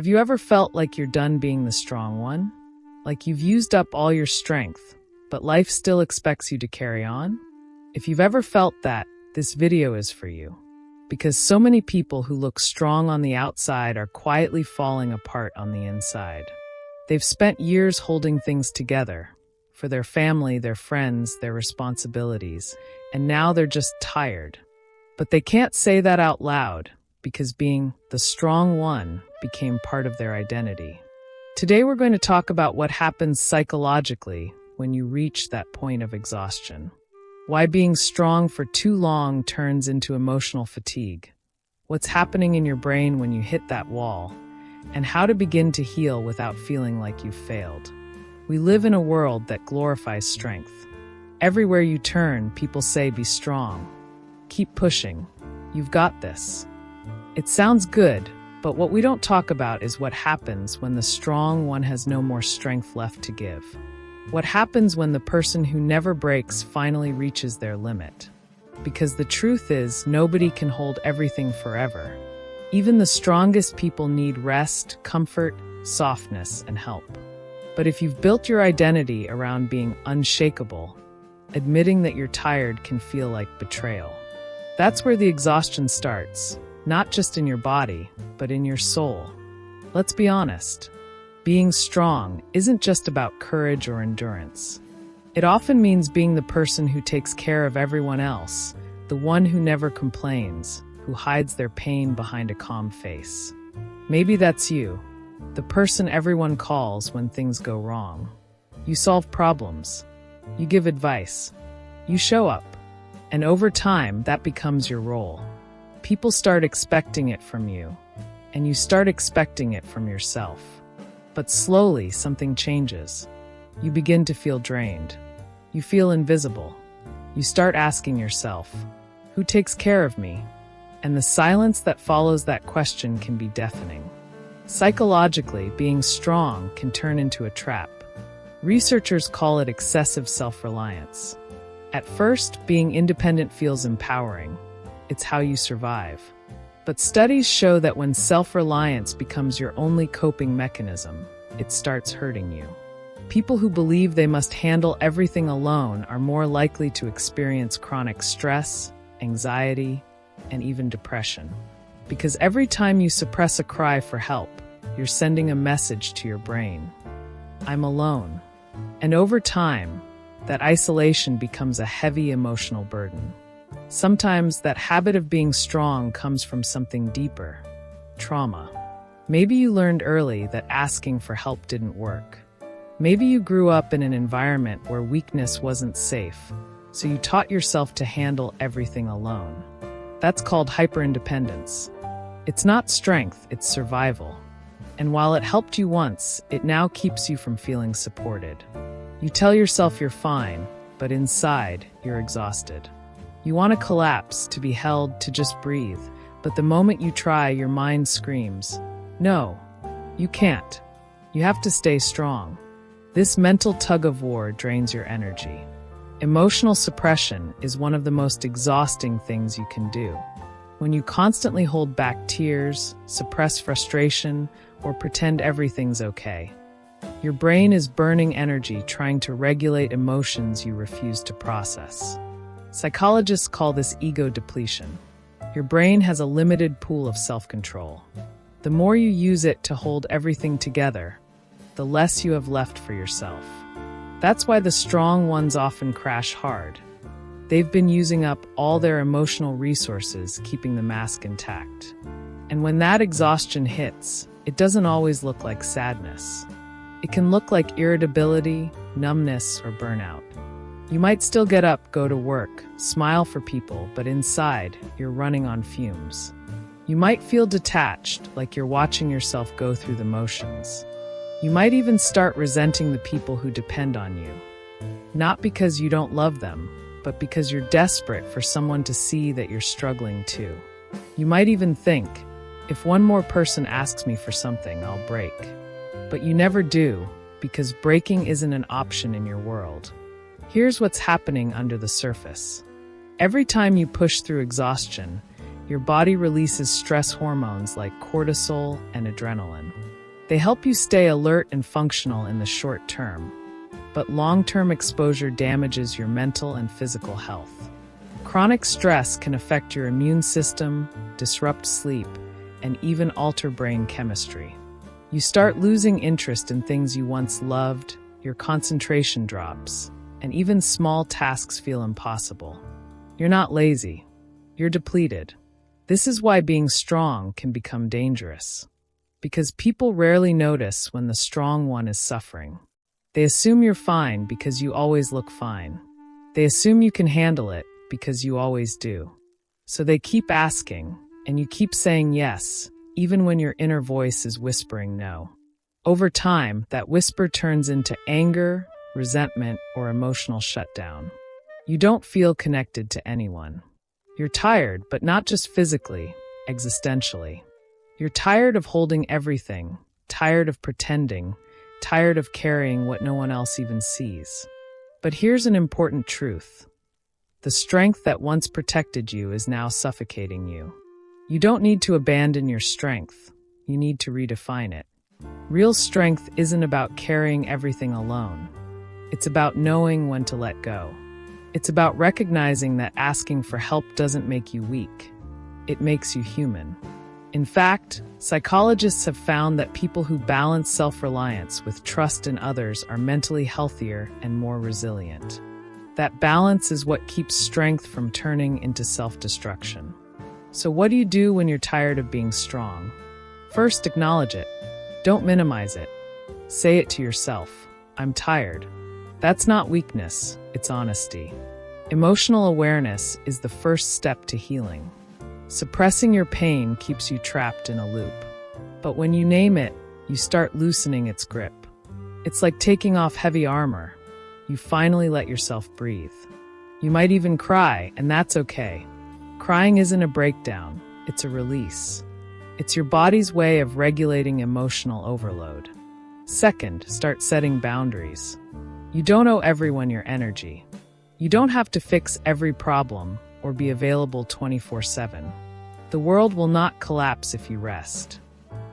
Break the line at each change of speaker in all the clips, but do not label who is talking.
Have you ever felt like you're done being the strong one? Like you've used up all your strength, but life still expects you to carry on? If you've ever felt that, this video is for you. Because so many people who look strong on the outside are quietly falling apart on the inside. They've spent years holding things together, for their family, their friends, their responsibilities, and now they're just tired. But they can't say that out loud, because being the strong one became part of their identity. Today we're going to talk about what happens psychologically when you reach that point of exhaustion. Why being strong for too long turns into emotional fatigue. What's happening in your brain when you hit that wall, and how to begin to heal without feeling like you've failed. We live in a world that glorifies strength. Everywhere you turn, people say, be strong. Keep pushing. You've got this. It sounds good, but what we don't talk about is what happens when the strong one has no more strength left to give. What happens when the person who never breaks finally reaches their limit? Because the truth is, nobody can hold everything forever. Even the strongest people need rest, comfort, softness, and help. But if you've built your identity around being unshakable, admitting that you're tired can feel like betrayal. That's where the exhaustion starts, not just in your body, but in your soul. Let's be honest. Being strong isn't just about courage or endurance. It often means being the person who takes care of everyone else, the one who never complains, who hides their pain behind a calm face. Maybe that's you, the person everyone calls when things go wrong. You solve problems. You give advice. You show up. And over time, that becomes your role. People start expecting it from you, and you start expecting it from yourself. But slowly, something changes. You begin to feel drained. You feel invisible. You start asking yourself, who takes care of me? And the silence that follows that question can be deafening. Psychologically, being strong can turn into a trap. Researchers call it excessive self-reliance. At first, being independent feels empowering. It's how you survive. But studies show that when self-reliance becomes your only coping mechanism, it starts hurting you. People who believe they must handle everything alone are more likely to experience chronic stress, anxiety, and even depression. Because every time you suppress a cry for help, you're sending a message to your brain. I'm alone. And over time, that isolation becomes a heavy emotional burden. Sometimes that habit of being strong comes from something deeper, trauma. Maybe you learned early that asking for help didn't work. Maybe you grew up in an environment where weakness wasn't safe, so you taught yourself to handle everything alone. That's called hyperindependence. It's not strength, it's survival. And while it helped you once, it now keeps you from feeling supported. You tell yourself you're fine, but inside, you're exhausted. You want to collapse, to be held, to just breathe. But the moment you try, your mind screams, no, you can't. You have to stay strong. This mental tug-of-war drains your energy. Emotional suppression is one of the most exhausting things you can do. When you constantly hold back tears, suppress frustration, or pretend everything's okay, your brain is burning energy trying to regulate emotions you refuse to process. Psychologists call this ego depletion. Your brain has a limited pool of self-control. The more you use it to hold everything together, the less you have left for yourself. That's why the strong ones often crash hard. They've been using up all their emotional resources, keeping the mask intact. And when that exhaustion hits, it doesn't always look like sadness. It can look like irritability, numbness, or burnout. You might still get up, go to work, smile for people, but inside, you're running on fumes. You might feel detached, like you're watching yourself go through the motions. You might even start resenting the people who depend on you. Not because you don't love them, but because you're desperate for someone to see that you're struggling too. You might even think, if one more person asks me for something, I'll break. But you never do, because breaking isn't an option in your world. Here's what's happening under the surface. Every time you push through exhaustion, your body releases stress hormones like cortisol and adrenaline. They help you stay alert and functional in the short term, but long-term exposure damages your mental and physical health. Chronic stress can affect your immune system, disrupt sleep, and even alter brain chemistry. You start losing interest in things you once loved, your concentration drops, and even small tasks feel impossible. You're not lazy. You're depleted. This is why being strong can become dangerous. Because people rarely notice when the strong one is suffering. They assume you're fine because you always look fine. They assume you can handle it because you always do. So they keep asking, and you keep saying yes, even when your inner voice is whispering no. Over time, that whisper turns into anger, resentment, or emotional shutdown. You don't feel connected to anyone. You're tired, but not just physically, existentially. You're tired of holding everything, tired of pretending, tired of carrying what no one else even sees. But here's an important truth. The strength that once protected you is now suffocating you. You don't need to abandon your strength. You need to redefine it. Real strength isn't about carrying everything alone. It's about knowing when to let go. It's about recognizing that asking for help doesn't make you weak. It makes you human. In fact, psychologists have found that people who balance self-reliance with trust in others are mentally healthier and more resilient. That balance is what keeps strength from turning into self-destruction. So what do you do when you're tired of being strong? First, acknowledge it. Don't minimize it. Say it to yourself. I'm tired. That's not weakness, it's honesty. Emotional awareness is the first step to healing. Suppressing your pain keeps you trapped in a loop. But when you name it, you start loosening its grip. It's like taking off heavy armor. You finally let yourself breathe. You might even cry, and that's okay. Crying isn't a breakdown, it's a release. It's your body's way of regulating emotional overload. Second, start setting boundaries. You don't owe everyone your energy. You don't have to fix every problem or be available 24/7. The world will not collapse if you rest.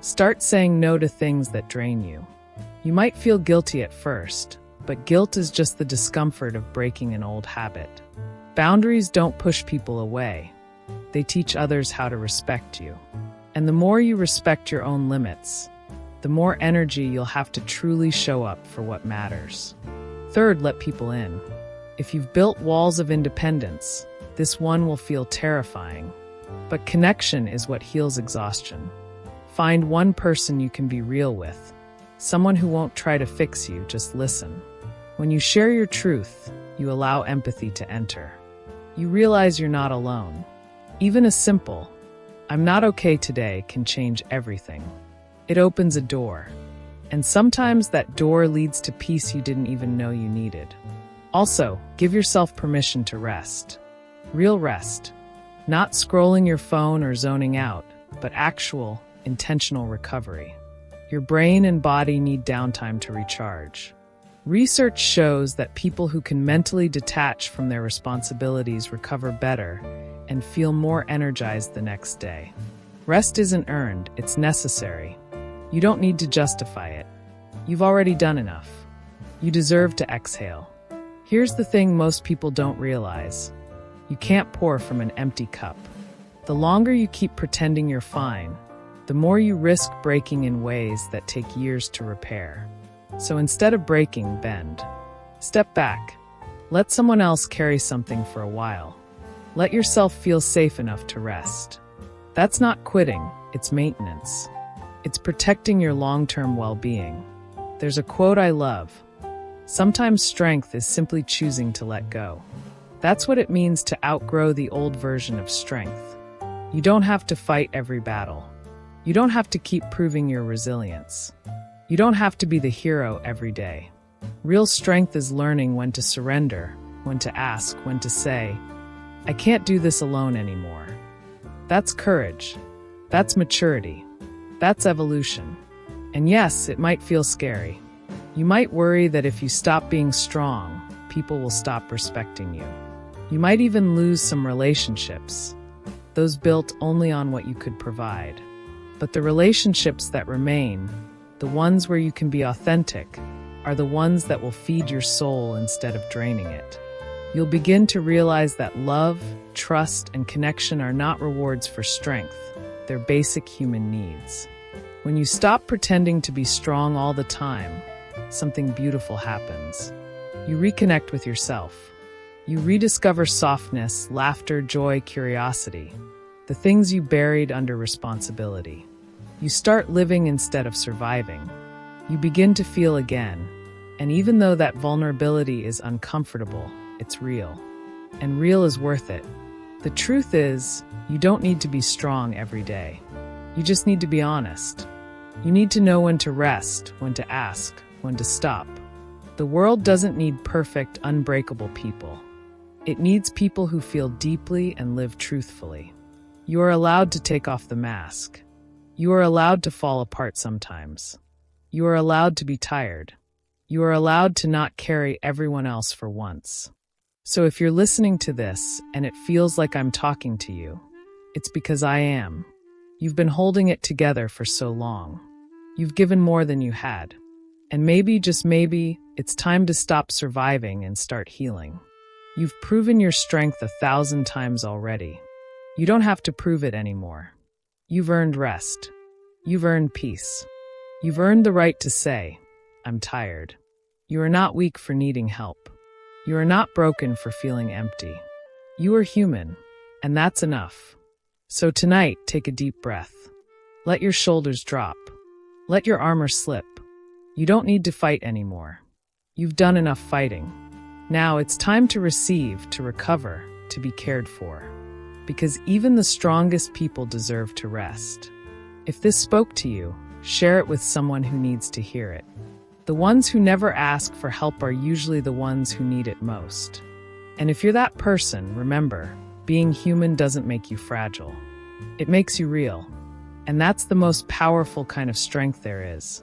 Start saying no to things that drain you. You might feel guilty at first, but guilt is just the discomfort of breaking an old habit. Boundaries don't push people away. They teach others how to respect you. And the more you respect your own limits, the more energy you'll have to truly show up for what matters. Third, let people in. If you've built walls of independence, this one will feel terrifying. But connection is what heals exhaustion. Find one person you can be real with. Someone who won't try to fix you, just listen. When you share your truth, you allow empathy to enter. You realize you're not alone. Even a simple, "I'm not okay today," can change everything. It opens a door. And sometimes that door leads to peace you didn't even know you needed. Also, give yourself permission to rest. Real rest. Not scrolling your phone or zoning out, but actual, intentional recovery. Your brain and body need downtime to recharge. Research shows that people who can mentally detach from their responsibilities recover better and feel more energized the next day. Rest isn't earned, it's necessary. You don't need to justify it. You've already done enough. You deserve to exhale. Here's the thing most people don't realize. You can't pour from an empty cup. The longer you keep pretending you're fine, the more you risk breaking in ways that take years to repair. So instead of breaking, bend. Step back. Let someone else carry something for a while. Let yourself feel safe enough to rest. That's not quitting, it's maintenance. It's protecting your long-term well-being. There's a quote I love. Sometimes strength is simply choosing to let go. That's what it means to outgrow the old version of strength. You don't have to fight every battle. You don't have to keep proving your resilience. You don't have to be the hero every day. Real strength is learning when to surrender, when to ask, when to say, "I can't do this alone anymore." That's courage. That's maturity. That's evolution. And yes, it might feel scary. You might worry that if you stop being strong, people will stop respecting you. You might even lose some relationships, those built only on what you could provide. But the relationships that remain, the ones where you can be authentic, are the ones that will feed your soul instead of draining it. You'll begin to realize that love, trust, and connection are not rewards for strength. They're basic human needs. When you stop pretending to be strong all the time, something beautiful happens. You reconnect with yourself. You rediscover softness, laughter, joy, curiosity, the things you buried under responsibility. You start living instead of surviving. You begin to feel again. And even though that vulnerability is uncomfortable, it's real. And real is worth it. The truth is, you don't need to be strong every day. You just need to be honest. You need to know when to rest, when to ask, when to stop. The world doesn't need perfect, unbreakable people. It needs people who feel deeply and live truthfully. You are allowed to take off the mask. You are allowed to fall apart sometimes. You are allowed to be tired. You are allowed to not carry everyone else for once. So if you're listening to this and it feels like I'm talking to you, it's because I am. You've been holding it together for so long. You've given more than you had. And maybe, just maybe, it's time to stop surviving and start healing. You've proven your strength 1,000 times already. You don't have to prove it anymore. You've earned rest. You've earned peace. You've earned the right to say, I'm tired. You are not weak for needing help. You are not broken for feeling empty. You are human, and that's enough. So tonight, take a deep breath. Let your shoulders drop. Let your armor slip. You don't need to fight anymore. You've done enough fighting. Now it's time to receive, to recover, to be cared for. Because even the strongest people deserve to rest. If this spoke to you, share it with someone who needs to hear it. The ones who never ask for help are usually the ones who need it most. And if you're that person, remember, being human doesn't make you fragile. It makes you real. And that's the most powerful kind of strength there is.